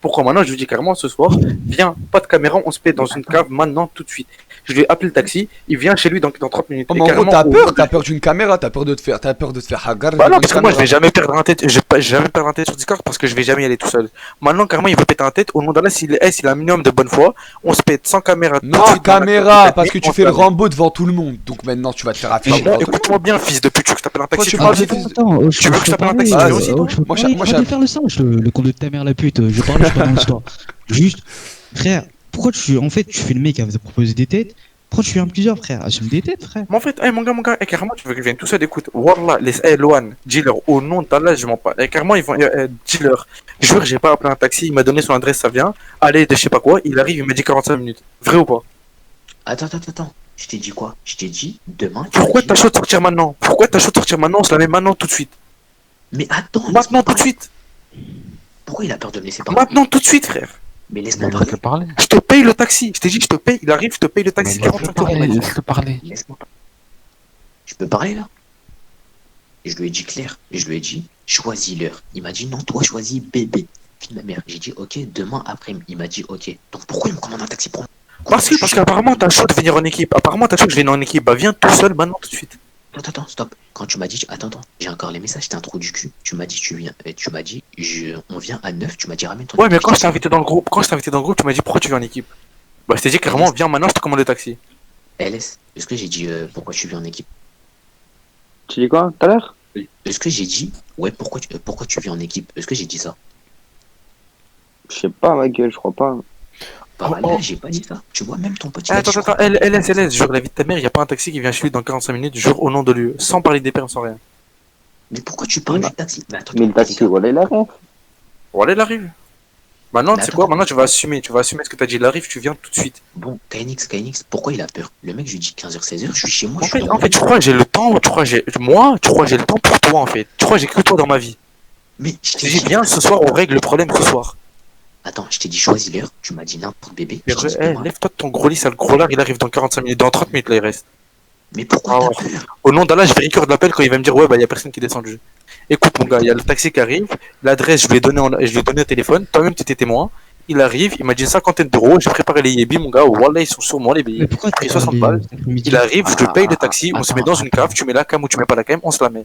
Pourquoi maintenant je lui dis carrément ce soir, viens, pas de caméra, on se paie dans une cave maintenant tout de suite. Je lui ai appelé le taxi, il vient chez lui dans 30 minutes. Oh, Et mais en gros, carrément, t'as peur d'une caméra, t'as peur de te faire hagar bah devant non, une parce que moi je caméra. vais jamais perdre un tête, je vais jamais perdre un tête sur Discord parce que je vais jamais y aller tout seul. Maintenant carrément il veut péter un tête, au nom d'Allah s'il a un minimum de bonne foi, on se pète sans caméra tout de Non, suite dans la caméra, cave, parce que tu on fais se le la met. Rambo devant tout le monde. Donc maintenant, tu vas te faire afficher Bon, devant tout le écoute-moi monde. bien fils de pute, tu veux que je t'appelle un Pourquoi taxi tu toi parles de aussi? fils de... Tu veux que je t'appelle un taxi Vas-y. toi aussi toi? Je peux Moi, parler, moi, arrête de faire le singe, le con de ta mère la pute. Je parle, je suis pas dans l'histoire. Juste, frère, pourquoi en fait, tu fais le mec qui avait proposé des têtes? Pourquoi tu fais un plusieurs, frère? Assume des têtes, frère. Mais en fait, mon gars, carrément, tu veux que je vienne tout seul, écoute, Wallah, les Loan, dealer, au nom d'Allah, je m'en parle. Carrément, ils vont, dealer, je jure, j'ai pas appelé un taxi, il m'a donné son adresse, ça vient, allez, de je sais pas quoi, il arrive, il m'a dit 45 minutes. Vrai ou pas? Attends. Je t'ai dit quoi? Je t'ai dit, demain, Pourquoi t'as chaud de sortir maintenant? Pourquoi t'as chaud de sortir maintenant? On se la met maintenant tout de suite. Mais attends, Maintenant tout de suite. Pourquoi il a peur de me laisser parler? Maintenant tout de suite, frère. Mais Mais laisse-moi laisse-le parler. parler. Je te paye le taxi. Je t'ai dit, je te paye, il arrive, je te paye le Mais taxi laisse-le 45 euros. parler, laisse-le parler. Laisse-moi parler. Je peux parler là? Et je lui ai dit clair. Et je lui ai dit, choisis l'heure. Il m'a dit non, toi choisis bébé. Fille de ma mère. J'ai dit ok, demain après. Il m'a dit ok. Donc pourquoi il me commande un taxi pour moi? Parce qu'apparemment, t'as chaud de venir en équipe. Apparemment, t'as chaud que je vienne en équipe. Bah, viens tout seul maintenant tout de suite. Attends, stop. Quand tu m'as dit, attends, j'ai encore les messages, t'es un trou du cul. Tu m'as dit, tu viens. Et tu m'as dit, on vient à 9. Tu m'as dit, ramène ton Ouais, mais équipe. quand je t'ai invité dans le groupe, tu m'as dit pourquoi tu viens en équipe? Bah, je t'ai dit carrément, viens maintenant, je te commande le taxi. LS, est-ce que j'ai dit pourquoi tu viens en équipe? Tu dis quoi tout à l'heure? Est-ce que j'ai dit, ouais, pourquoi tu viens en équipe? Est-ce que j'ai dit ça? Je sais pas, ma gueule, je crois pas. Bah Oh, voilà, oh. j'ai pas dit ça. Tu vois, même ton petit. Attends, LS, jure la vie de ta mère, y a pas un taxi qui vient chez lui dans 45 minutes, jure au nom de lui, sans parler des permes, sans rien. Mais pourquoi tu parles du taxi? Mais attends, Mais le taxi, voilà, il arrive. Voilà, il arrive. Maintenant, Mais tu sais attends, quoi, attends. maintenant tu vas assumer ce que t'as dit, il arrive, tu viens tout de suite. Bon, KNX, pourquoi il a peur? Le mec, je lui dis 15h, 16h, je suis chez moi, En je suis fait, dans tu crois que j'ai le temps, tu crois que j'ai le temps pour toi en fait. Tu crois que j'ai que toi dans ma vie. Mais je Je t'ai t'ai dit, dit, viens ce soir, on règle le problème ce soir. attends, je t'ai dit, choisis l'heure. Tu m'as dit n'importe bébé. Mais Je t'ai dit, demain. lève-toi de ton gros lit, sale gros lard, il arrive dans 45 minutes, dans 30 minutes là il reste. Mais pourquoi Ah t'as ouais. peur? Au nom d'Allah, je vais record l'appel quand il va me dire ouais bah y a personne qui descend du jeu. Écoute mon gars, il y a le taxi qui arrive, l'adresse je lui ai donné au téléphone, toi-même tu étais témoin. Il arrive, il m'a dit une cinquantaine d'euros, j'ai préparé les yébis mon gars, wallah ils sont sur moi les billets. Mais pourquoi Pris t'as 60 parlé balles. cet après-midi? Il arrive, je te paye le taxi, on se met dans une attends. cave, tu mets la cam ou tu mets pas la cam, on se la met.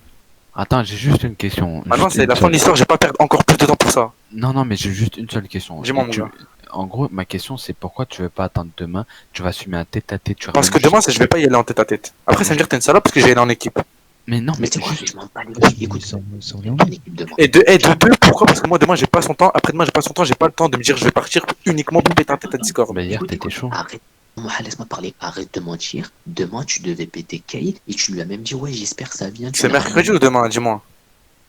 Attends, j'ai juste une question. Maintenant Juste c'est une la fin seule. de l'histoire, j'ai pas perdre encore plus de temps pour ça. Non, mais j'ai juste une seule question. Dis-moi, Et mon tu- gars. En gros, ma question, c'est pourquoi tu veux pas attendre demain? Tu vas assumer un tête-à-tête. Parce que demain je vais pas y aller en tête à tête. Après ça veut dire que t'es une salope parce que j'ai aller en équipe. Mais non, Mais mais c'est quoi? juste. Je m'en bats les couilles. Écoute, Ça je revient viens en équipe demain. Et de deux, pourquoi? Parce que moi demain j'ai pas son temps, après-demain j'ai pas son temps, j'ai pas le temps de me dire je vais partir uniquement pour péter un tête à Discord. Bah, hier, Écoute, t'étais chaud. Arrête. Mohamed, laisse-moi parler. Arrête de mentir. Demain, tu devais péter Kay et tu lui as même dit, ouais, j'espère que ça vient. Tu C'est l'as mercredi rien ou demain, dis-moi.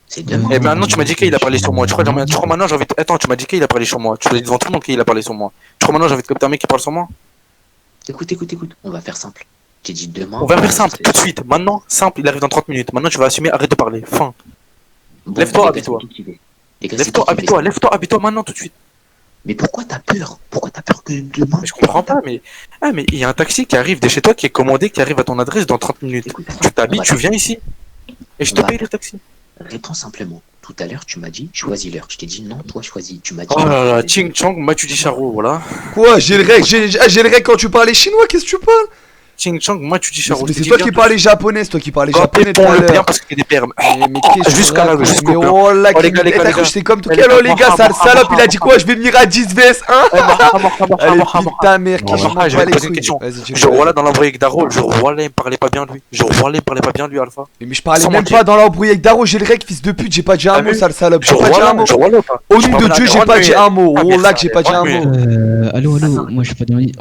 C'est demain. Et maintenant tu m'as dit qu'il a parlé sur moi. Tu crois maintenant j'ai envie de... Attends, tu m'as dit qu'il a parlé sur moi. Tu l'as dit devant tout le monde qu'il a parlé sur moi. Tu crois maintenant j'ai envie de capter un mec qui parle sur moi? Écoute. On va faire simple. J'ai dit demain. On va faire simple, tout de suite. Maintenant, simple, il arrive dans 30 minutes. Maintenant tu vas assumer, arrête de parler. Fin. Bon, Lève-toi, les gars, habille-toi. c'est qui qui fait? Les gars, c'est Lève-toi, qui qui fait ça? habille-toi maintenant tout de suite. Mais pourquoi t'as peur? Pourquoi t'as peur que demain? Mais je comprends pas, mais. Ah, mais il y a un taxi qui arrive de chez toi qui est commandé, qui arrive à ton adresse dans 30 minutes. Écoute, Tu t'habilles, on va- tu viens ici. Et je On te va- paye le taxi. Réponds simplement. Tout à l'heure, tu m'as dit, choisis l'heure. Je t'ai dit, non, toi, choisis. Tu m'as dit. Oh là là, Ching Chong, Machu Di Charo, voilà. Quoi? J'ai le rec, j'ai le rec quand tu parlais chinois, qu'est-ce que tu parles? Ching Chong, Machu Di Charo. Mais c'est toi qui parlais japonais, c'est toi qui parlais japonais tout à Réponds-le bien l'heure. parce qu'il y a des permes. Mais qu'est-ce que Jusqu'à là, tu racontes? jusqu'au Mais plein. oh là, Oh, les gars, les gars, les gars. c'est comme tout. Les Quel gars, oh les gars, sale Mohamed, salope, il a dit quoi? Je vais venir à 10 vs 1. Allez, Allez, pile ta mère, qui Bon, m'en je bat vais les te poser une couilles. question. Vas-y, tu Je voilà dans l'embrouille avec Daro, je voilà, il me parlait pas bien de lui. Je voilà, il me parlait pas bien de lui, Alpha. Mais je parlais Sans même mentir. pas dans l'embrouille avec Daro, j'ai le rec, fils de pute, j'ai pas dit un T'as mot, vu? sale salope. Je J'ai pas dit un voilà, mot. je voilà ou pas? Au Je nom de parle Dieu, à j'ai pas dit un mot. Ah, Oh mais là ça, que j'ai pas dit un mais- mot. Allô, Attends. moi je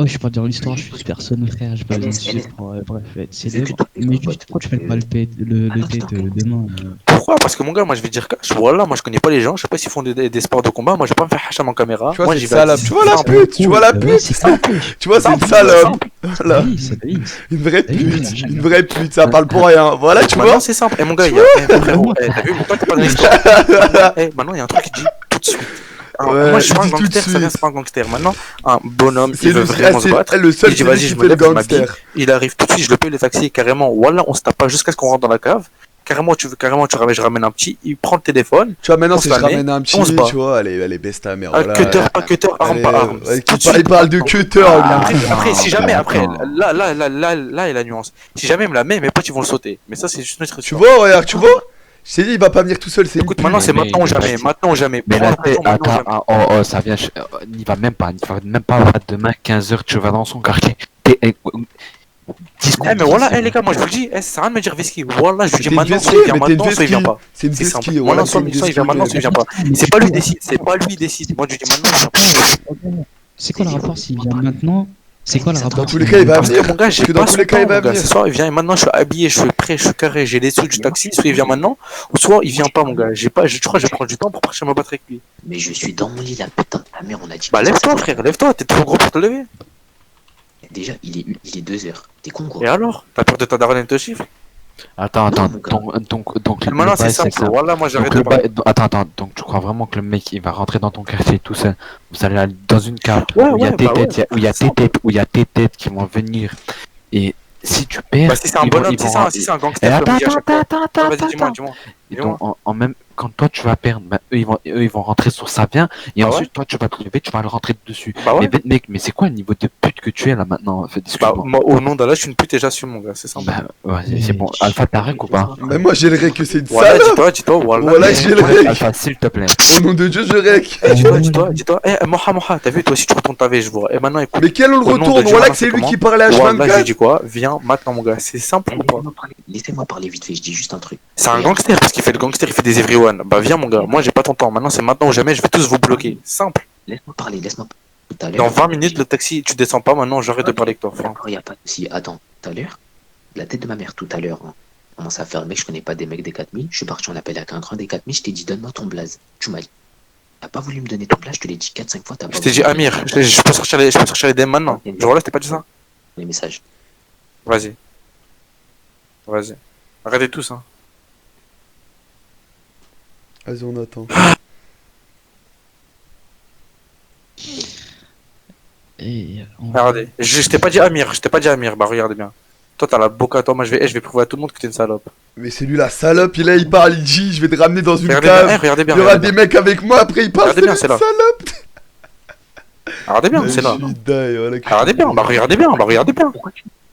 suis pas dans l'histoire, je suis personne, frère, je suis pas dans LS. l'histoire. Bref, c'est Vu que libre. toi, Mais toi, juste, pourquoi tu fais pas le tête Attends. demain? Pourquoi? Parce que mon gars, moi je vais dire que voilà, moi je connais pas les gens, je sais pas s'ils font des sports de combat, moi je vais pas me faire hacham en caméra. Tu vois, Moi c'est j'y une vais à salope. 10. Tu vois la Simple. pute, tu vois la pute. C'est simple. Tu vois, c'est une Simple, salope. simple. Voilà. C'est la vie. Une vraie Oui, pute, oui. une vraie pute, ça parle pour rien. Voilà, tu Maintenant vois. c'est simple. Et mon gars, il y a. Frérot, t'as vu, toi t'es pas dans l'histoire. Maintenant il y a un truc qui dit tout de suite. Ouais, Moi je suis pas un dis tout de gangster, ça vient, suite. c'est pas un gangster. Maintenant, un bonhomme, C'est il veut le vraiment se battre. le seul Il dit qui vas-y, je fait me le lève, je m'habille. gangster. Il arrive tout de suite, je le paye le taxi carrément. Voilà, on se tape pas jusqu'à ce qu'on rentre dans la cave. carrément, je ramène un petit, il prend le téléphone. Tu vois, maintenant, On si se je la met, ramène un petit, on se bat. tu vois, allez, baisse ta mère. Ah, Voilà. cutter, pas cutter, arme, Allez, pas arme. Tout de suite. il parle de cutter, lui. Après, si jamais, après, non. là, est la nuance. Si jamais il me la met, mes potes, ils vont le sauter. Mais ça, c'est juste notre Tu histoire. vois, regarde, tu vois? Je t'ai dit, il va pas venir tout seul, c'est Écoute, une maintenant, pute. c'est Mais- maintenant ou jamais. Maintenant ou jamais. Mais là, Maintenant, jamais. attends, ça vient, il va même pas demain 15h, tu vas dans son quartier. Eh, mais voilà, les gars, moi, je vous le dis, ça sert à rien de me dire Veski. Voilà, je vous dis T'es une maintenant, Veski, soit il vient mais t'es une maintenant, soit il vient pas. C'est une C'est simple. Veski, Voilà, voilà, soit il vient maintenant, soit il vient pas. C'est pas lui qui décide, c'est pas lui qui décide. Moi, je dis maintenant, il vient pas. C'est quoi le rapport s'il vient maintenant? C'est quoi le rapport? Dans tous les cas, il va Parce venir. que mon gars, j'ai que dans pas tous son les cas, il temps, va mon gars. venir. C'est soit il vient et maintenant je suis habillé, je suis prêt, je suis carré, j'ai les sous du taxi, soit il vient maintenant, ou soit il vient pas, mon gars. Je crois que je prends du temps pour partir me battre avec lui. Mais je suis dans mon lit là, putain. Ta mère, on a dit. Bah, lève-toi, frère, lève-toi, t'es trop gros pour te lever. Déjà, il est 2h. T'es con, gros. Et alors? T'as peur de ta daronne et de te chiffre? Attends, Non, mon gars. donc Maintenant, le c'est bail, simple. Voilà, moi, j'arrête Donc, de parler. attends, donc tu crois vraiment que le mec il va rentrer dans ton quartier tout seul? Vous allez aller dans une cave Ouais, où il y a ouais, tes bah ouais. têtes, où il y a tes têtes qui vont venir. Et si tu perds, Bah, si c'est un ils vont- bonhomme, ils si vont- c'est un Et gangster, comme il dit à chaque fois. Vas-y, dis-moi, dis-moi. Et donc, en même, quand toi tu vas perdre, bah, eux ils vont rentrer sur sa bien, et Ah ensuite toi tu vas te lever, tu vas le rentrer dessus. Bah ouais. Mais mec, mais c'est quoi le niveau de pute que tu es là maintenant? En fait, Bah, excuse-moi. moi, au nom d'Allah, je suis une pute et j'assume, mon gars, c'est simple. Bah, ouais, c'est bon. Alpha, t'as rien ou pas? Mais moi, j'ai le rec que c'est une Voilà, salope. dis-toi, voilà. Voilà, j'ai le rec. Alpha, s'il te plaît. Au nom de Dieu, je rec. Dis-toi, Moha, t'as vu, toi aussi tu retournes ta vie, je vois. Et maintenant, écoute, Mais quel on le Au nom de retourne? Dieu, Voilà maintenant, que c'est c'est lui comment qui parlait à voilà, j'ai H24. dit quoi? Viens maintenant, mon gars, c'est simple ou pas? Laissez-moi parler vite fait, je dis juste un truc. C'est un gangster, parce qu'il fait le gangster, il fait des everyone. Bah, viens, mon gars, moi j'ai pas ton temps. Maintenant, c'est maintenant ou jamais, je vais tous vous bloquer. Simple. Laisse-moi parler. Tout à l'heure. Dans 20 minutes, le taxi, tu descends pas, maintenant, j'arrête de parler avec toi. Enfin, D'accord, y a pas de souci. Attends, tout à l'heure, la tête de ma mère, tout à l'heure, hein, commence à faire le mec, je connais pas des mecs des 4000. Je suis parti en appel avec un grand des 4000, je t'ai dit donne-moi ton blaze. Tu m'as dit. T'as pas voulu me donner ton blaze, je te l'ai dit 4-5 fois, t'as pas je t'ai dit, voulu me Amir, je peux sortir les DM maintenant. Genre là, je t'ai pas dit ça? donner les messages. Vas-y. Vas-y. Arrêtez tous, hein. Vas-y, on attend. Et Regardez. Je t'ai pas dit Amir, bah regardez bien. Toi, t'as la boca, toi, moi, je vais prouver à tout le monde que t'es une salope. Mais c'est lui la salope, il parle, il dit, je vais te ramener dans une Regardez bien, cave. regardez bien. Il y aura Regardez des mecs avec moi, après il parle, c'est Regardez bien, lui c'est la là. salope. bien, c'est là. Je suis dingue, voilà. Regardez bien, bah regardez bien.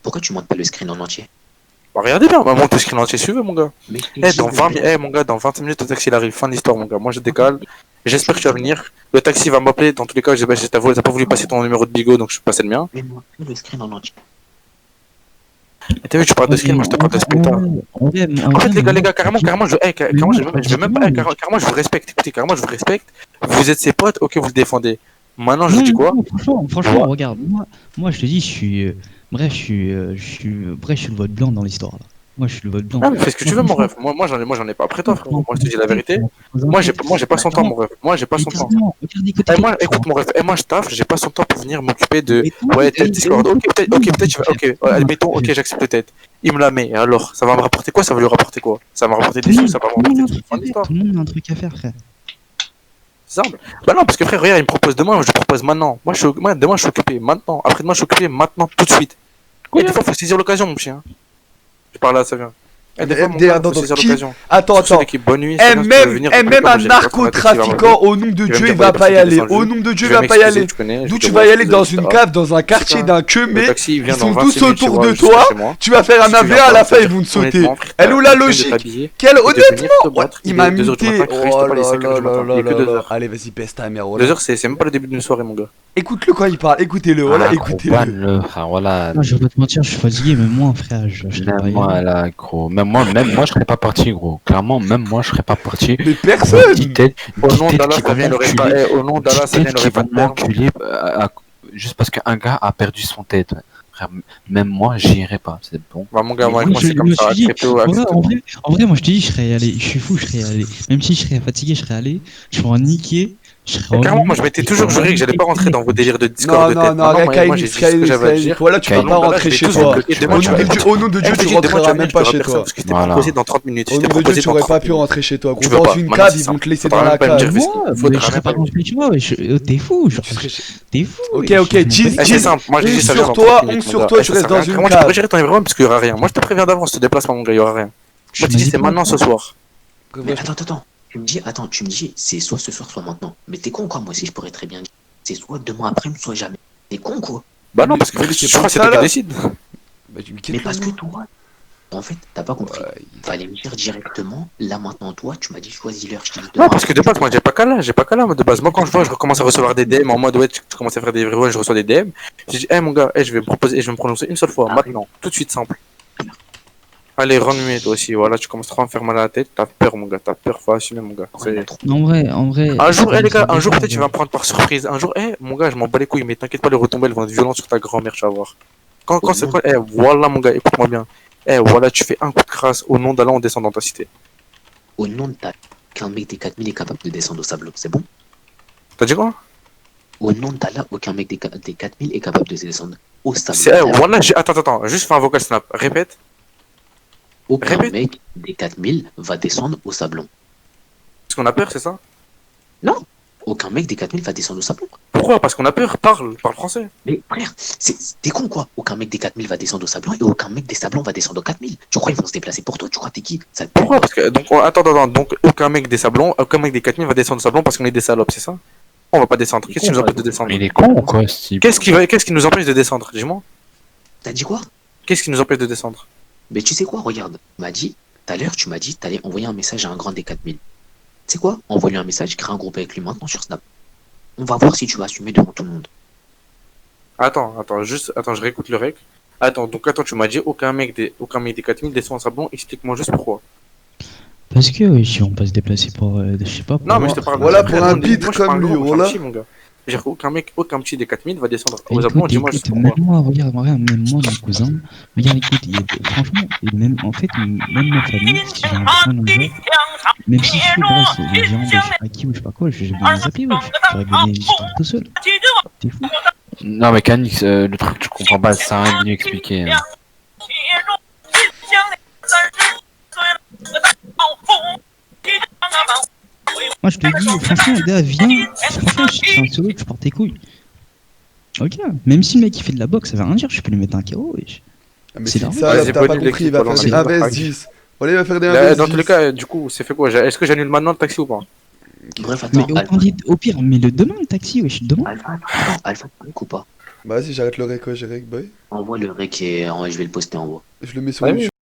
Pourquoi tu montes pas le screen en entier? Bah regardez bien, bah monte le screen entier si tu veux, mon gars. Mais Mon gars, dans 20 minutes, le taxi il arrive. Fin de l'histoire, mon gars. Moi, je décale. J'espère que tu vas venir. Le taxi va m'appeler. Dans tous les cas, t'as pas voulu passer ton numéro de bigo, donc je vais passer le mien. Mais moi, le screen en entier. Et t'as vu, tu parles de screen, moi je te parle de spectacle. En fait, les gars, carrément, je vous respecte. Écoutez, carrément, je vous respecte. Vous êtes ses potes, ok, vous le défendez. Maintenant, je vous dis quoi? Franchement, regarde, moi je te dis, je suis le vote blanc dans l'histoire là. Moi je suis le vote blanc. Ah, mais fais ce que tu veux, mon ref. Moi, j'en ai pas. Après toi, frérot. Moi, je te dis la vérité. Moi, j'ai pas son temps, mon ref. Moi, j'ai pas son temps. Eh, moi, écoute, mon ref. Eh, moi, je taffe. J'ai pas son temps pour venir m'occuper de. Ouais, Discord. Ok, peut-être, tu vas. Ok, admettons, ok, j'accepte peut-être. Il me la met. Alors, ça va me rapporter quoi? Ça va lui rapporter quoi? Ça va me rapporter des sous, ça va me rapporter des sous. Fin de l'histoire. Tout le monde a un truc à faire, frère. C'est simple. Bah non, parce que frère, regarde, il me propose demain, je propose maintenant. Moi, demain, je suis occupé. Maintenant. Après-demain, je suis occupé. Maintenant, tout de suite. Et des fois, faut saisir l'occasion, mon chien. Je parle là, ça vient. Et des fois, mon gars, faut saisir l'occasion. Attends. Bonne nuit. Et même un narcotrafiquant, au nom de Dieu, il va pas y aller. Au nom de Dieu, il va pas y aller. D'où tu vas y aller dans une cave, dans un quartier d'un queumé. Ils sont tous autour de toi. Tu vas faire un AVA, à la fin, ils vont te sauter. Elle est où la logique? Quelle honnêtement? Il m'a muté. Oh là là. Allez, vas-y, baisse ta mère. 2 heures, c'est même pas le début d'une soirée, mon gars. Écoute-le quand il parle, écoutez-le, voilà, écoutez-le. Voilà. Non, je vais pas te mentir, je suis fatigué, mais moi, frère, je serais pas Même moi, là, gros. Même moi, je serais pas parti, gros. Clairement, même moi, je serais pas parti. Mais personne. Au nom d'Allah, ça vient au nom d'Allah, ça vient qui va m'enculer juste parce qu'un gars a perdu son tête. Frère, même moi, j'irai pas, c'est bon. Bah, mon gars, moi, Moi, je c'est comme me ça. suis dit, Crypto, en vrai, moi je te dis, je serais allé, je suis fou, je serais allé. Même si je serais fatigué, je serais allé, je serais niqué, je serais Carrément, moi, je m'étais toujours juré que j'allais pas rentrer dans vos délires de Discord de tête. Non, Moi, j'ai dit ce que j'avais à dire. Voilà, tu vas pas rentrer chez toi. Au nom de Dieu, tu rentreras même pas chez toi. Parce que je t'ai proposé dans 30 minutes. Au nom de Dieu, tu aurais pas pu rentrer chez toi. Tu Gros, veux dans pas. une Maintenant, cave, c'est ils vont simple. te laisser Faudra dans la même pas me dire cave. Veski. Moi, Faudra je serais même pas pas rentré chez moi, t'es fou, t'es fou. Ok, Jeez, c'est simple, moi j'ai dit ça vient sur dans toi, 30 minutes, sur mon toi, gars. tu restes Ça sert à dans rien. une Comment tu peux cave. gérer ton environnement parce qu'il y aura rien. Moi je te préviens d'avance, te déplace pas mon gars, il y aura rien. Moi, tu dis c'est maintenant ce soir. Mais attends. Tu me dis, c'est soit ce soir, soit maintenant. Mais t'es con, quoi, moi aussi, je pourrais très bien dire. C'est soit demain après, soit jamais. T'es con, quoi. Bah non, parce que je crois que c'est toi qui décide. Mais parce que toi, en fait, t'as pas compris. Fallait me dire directement, là maintenant, toi, tu m'as dit choisis l'heure. Je t'ai dit Non, parce que de base, moi, j'ai pas qu'à là, moi, de base. Moi, quand je recommence à recevoir des DM en mode, ouais, tu commences à faire des vrais, je reçois des DM. Je dis, mon gars, je vais me proposer, je vais me prononcer une seule fois, maintenant, tout de suite, simple. Allez, rennuie, toi aussi, voilà, tu commences trop à me faire mal à la tête, t'as peur, mon gars, faut assumer, mon gars. En vrai. Un jour, les gars, un jour, peut-être, tu vas me prendre par surprise. Un jour, mon gars, je m'en bats les couilles, mais t'inquiète pas, les retombées, elles vont être violentes sur ta grand-mère, tu vas voir. Quand c'est quoi, voilà, mon gars, écoute-moi bien. Voilà, tu fais un coup de crasse, au nom d'Allah, on descend dans ta cité. Au nom de ta... qu'un mec des 4000 est capable de descendre au sablon, c'est bon? T'as dit quoi? Au nom d'Allah, aucun mec des 4000 est capable de descendre au sablon. Voilà, attends, juste fais un vocal snap, répète. Aucun mec des 4000 va descendre au sablon. Parce qu'on a peur, c'est ça? Non, aucun mec des 4000 va descendre au sablon. Pourquoi? Parce qu'on a peur, parle français. Mais frère, t'es con quoi? Aucun mec des 4000 va descendre au sablon et aucun mec des sablons va descendre au 4000. Tu crois ils vont se déplacer pour toi? Tu crois t'es qui? Pourquoi? Parce que, donc, attends, donc aucun mec des sablons, aucun mec des 4000 va descendre au sablon parce qu'on est des salopes, c'est ça? On va pas descendre. Qu'est-ce qui nous empêche de descendre? Il est con ou quoi, ce type? Qu'est-ce qui nous empêche de descendre? Dis-moi. T'as dit quoi? Qu'est-ce qui nous empêche de descendre? Mais tu sais quoi? Regarde, tout à l'heure, tu m'as dit t'allais envoyer un message à un grand des 4000. Tu sais quoi? Envoie-lui un message, crée un groupe avec lui maintenant sur Snap. On va voir si tu vas assumer devant tout le monde. Attends, je réécoute le rec. Attends, tu m'as dit aucun mec des 4000 descend au sablon, explique-moi juste pourquoi. Parce que si on peut se déplacer pour, je sais pas. Non, mais je te parle. Voilà, pour un beat comme lui, voilà. J'ai aucun petit des 4000 va descendre au sablon, dis-moi juste pourquoi. Même moi, regarde, même moi, mon cousin, regarde, écoute, franchement, même ma famille, si j'ai un point de jeu, même si je suis bref, les gens de je sais pas qui ou je sais pas quoi, je vais bien les appeler, ouais. J'aurais gagné l'histoire tout seul. T'es fou. Non, mais Canix, le truc que tu comprends pas, ça a rien de mieux expliqué. Hein. Moi je te dis, franchement, gars, viens. Franchement, je suis un solo, tu portes tes couilles. Ok, même si le mec il fait de la boxe, ça veut rien dire, je peux lui mettre un KO. Mais c'est ça, t'as pas compris, il va faire des 1 vs 10. Voilà, il va faire des 1 vs 10. Dans tous les cas, du coup, c'est fait quoi? Est-ce que j'annule maintenant le taxi ou pas? Bref, attends. Mais au pire, mais le demain le taxi, wesh, demain. Alpha, tu ou pas? Bah vas-y, j'arrête le rec, ouais, j'ai rec, boy. Envoie le rec et je vais le poster en haut. Je le mets sur YouTube.